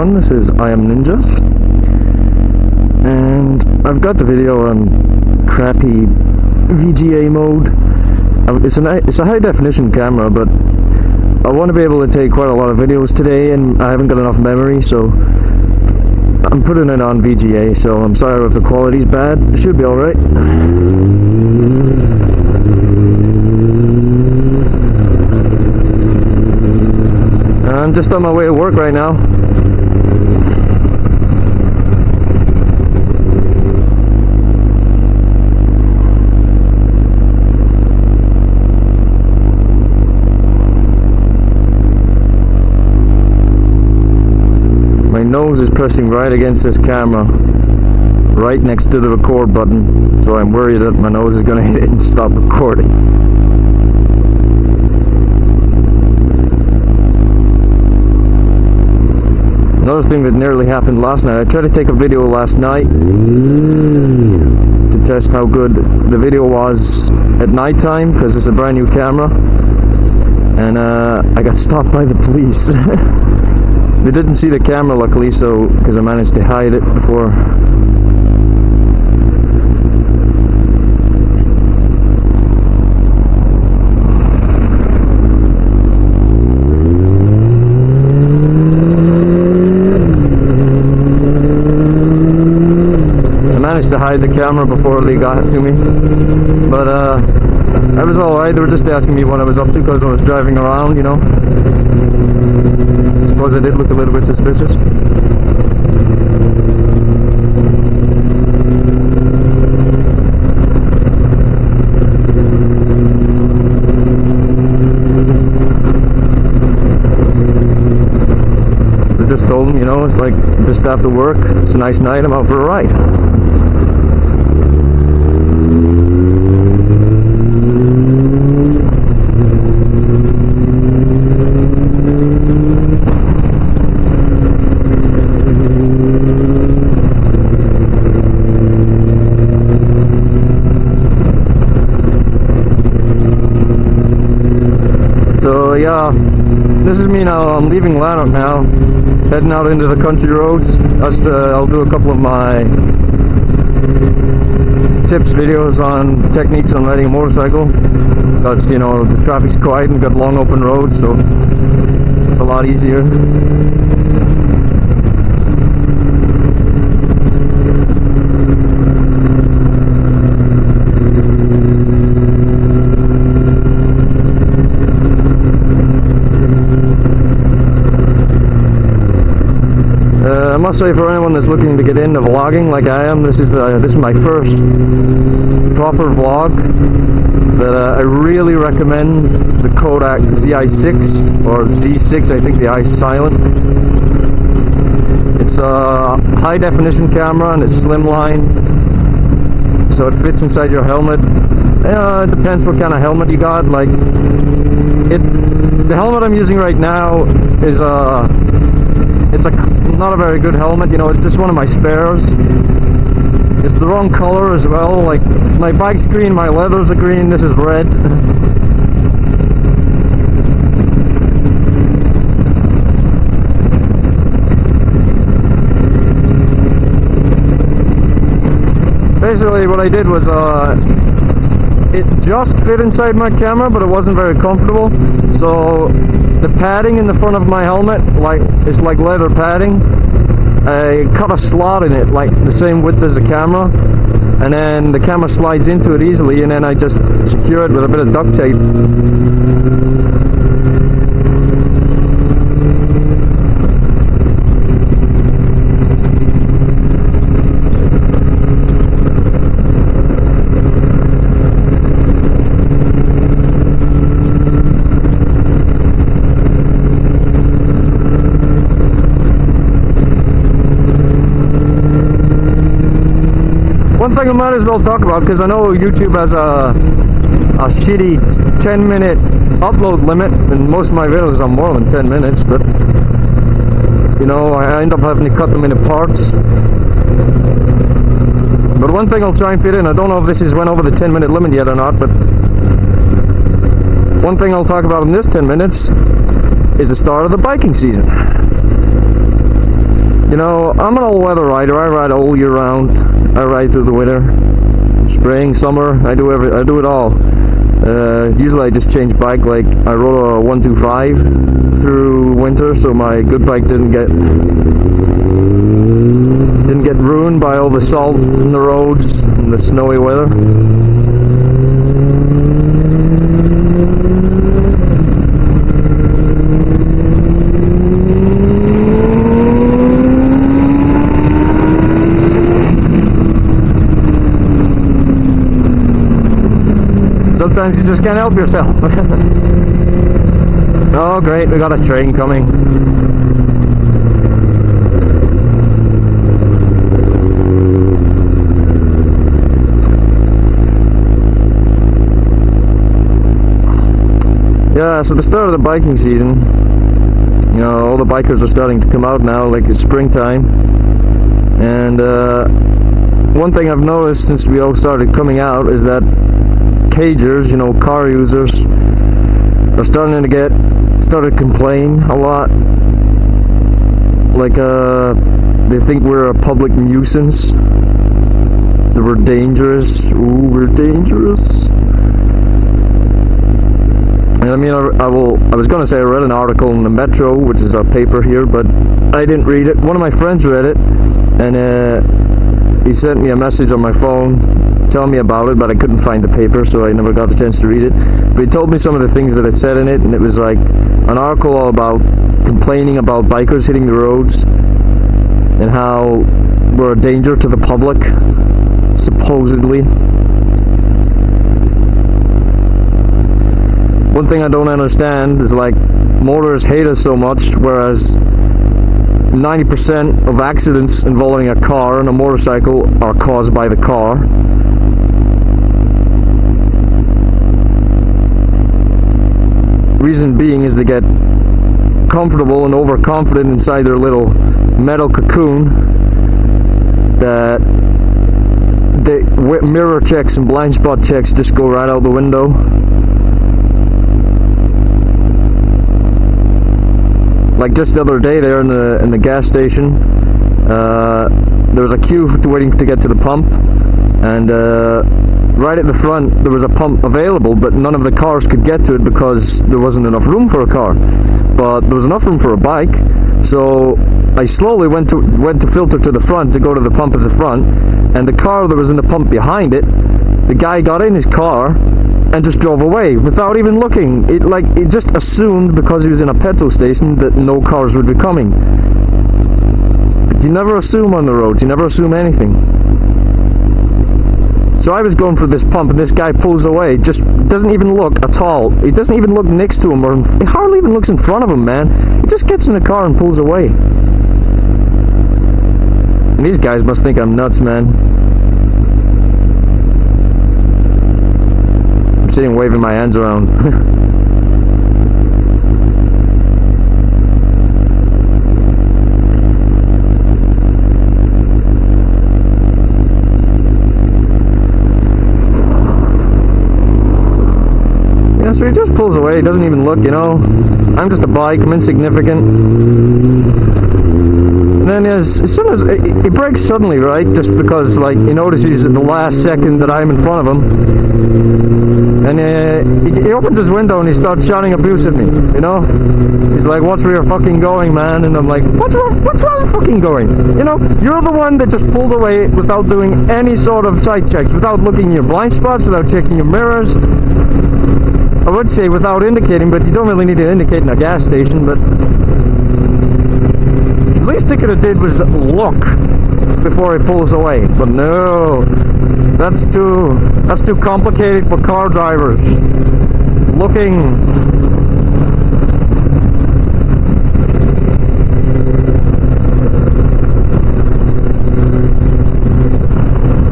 everyone, this is I Am Ninja, and I've got the video on crappy VGA mode. It's a high definition camera, but I want to be able to take quite a lot of videos today, and I haven't got enough memory, so I'm putting it on VGA, so I'm sorry if the quality's bad. It should be alright. I'm just on my way to work right now. My nose is pressing right against this camera, right next to the record button, so I'm worried that my nose is going to hit it and stop recording. Another thing that nearly happened last night, I tried to take a video last night to test how good the video was at night time, because it's a brand new camera, and I got stopped by the police. They didn't see the camera, luckily, so because I managed to hide it before. To hide the camera before they got to me, but I was alright. They were just asking me what I was up to because I was driving around, you know. I suppose I did look a little bit suspicious. I just told them, you know, it's like just after work, it's a nice night, I'm out for a ride. So yeah, this is me now. I'm leaving Rant now, heading out into the country roads. I'll do a couple of my tips videos on techniques on riding a motorcycle, because, you know, the traffic's quiet and got long open roads, so it's a lot easier. I must say, for anyone that's looking to get into vlogging like I am, this is my first proper vlog, that I really recommend the Kodak ZI6 or Z6. I think the I is silent. It's a high definition camera and it's slimline, so it fits inside your helmet. It depends what kind of helmet you got. Like the helmet I'm using right now is it's not a very good helmet, you know. It's just one of my spares. It's the wrong color as well. Like, my bike's green, my leathers are green, this is red. Basically what I did was it just fit inside my camera, but it wasn't very comfortable, so the padding in the front of my helmet, it's like leather padding. I cut a slot in it, like the same width as the camera, and then the camera slides into it easily, and then I just secure it with a bit of duct tape. One thing I might as well talk about, because I know YouTube has a shitty 10-minute upload limit, and most of my videos are more than 10 minutes, but, you know, I end up having to cut them into parts. But one thing I'll try and fit in, I don't know if this went over the 10-minute limit yet or not, but one thing I'll talk about in this 10 minutes is the start of the biking season. You know, I'm an all-weather rider. I ride all year round. I ride through the winter, spring, summer. I do it all. Usually I just change bike. Like I rode a 125 through winter, so my good bike didn't get ruined by all the salt in the roads and the snowy weather. Sometimes you just can't help yourself. Oh great, we got a train coming. Yeah, so the start of the biking season, you know, all the bikers are starting to come out now, like it's springtime. And one thing I've noticed since we all started coming out is that cagers, you know, car users, are started to complain a lot. Like they think we're a public nuisance, that we're dangerous. Ooh, we're dangerous. And I mean, I was gonna say I read an article in the Metro, which is a paper here, but I didn't read it. One of my friends read it, and he sent me a message on my phone telling me about it, but I couldn't find the paper, so I never got a chance to read it. But he told me some of the things that it said in it, and it was like an article all about complaining about bikers hitting the roads and how we're a danger to the public, supposedly. One thing I don't understand is, like, motorists hate us so much, whereas 90% of accidents involving a car and a motorcycle are caused by the car. Reason being is they get comfortable and overconfident inside their little metal cocoon that mirror checks and blind spot checks just go right out the window. Like just the other day there in the gas station, there was a queue waiting to get to the pump, and right at the front there was a pump available, but none of the cars could get to it because there wasn't enough room for a car. But there was enough room for a bike, so I slowly went to filter to the front to go to the pump at the front, and the car that was in the pump behind it, the guy got in his car and just drove away without even looking. It just assumed because he was in a petrol station that no cars would be coming. But you never assume on the roads, you never assume anything. So I was going for this pump and this guy pulls away, just doesn't even look at all. He doesn't even look next to him, or he hardly even looks in front of him, man. He just gets in the car and pulls away. And these guys must think I'm nuts, man. I'm sitting waving my hands around. Yeah, so he just pulls away, he doesn't even look, you know. I'm just a bike, I'm insignificant. And then as soon as he brakes suddenly, right, just because like he notices at the last second that I'm in front of him, and he opens his window and he starts shouting abuse at me, you know. He's like, "What's where you're fucking going, man?" And I'm like, what's wrong with fucking going? You know, you're the one that just pulled away without doing any sort of sight checks, without looking in your blind spots, without checking your mirrors. I would say without indicating, but you don't really need to indicate in a gas station. But the least he could have did was look before he pulls away. But no, that's too complicated for car drivers. Looking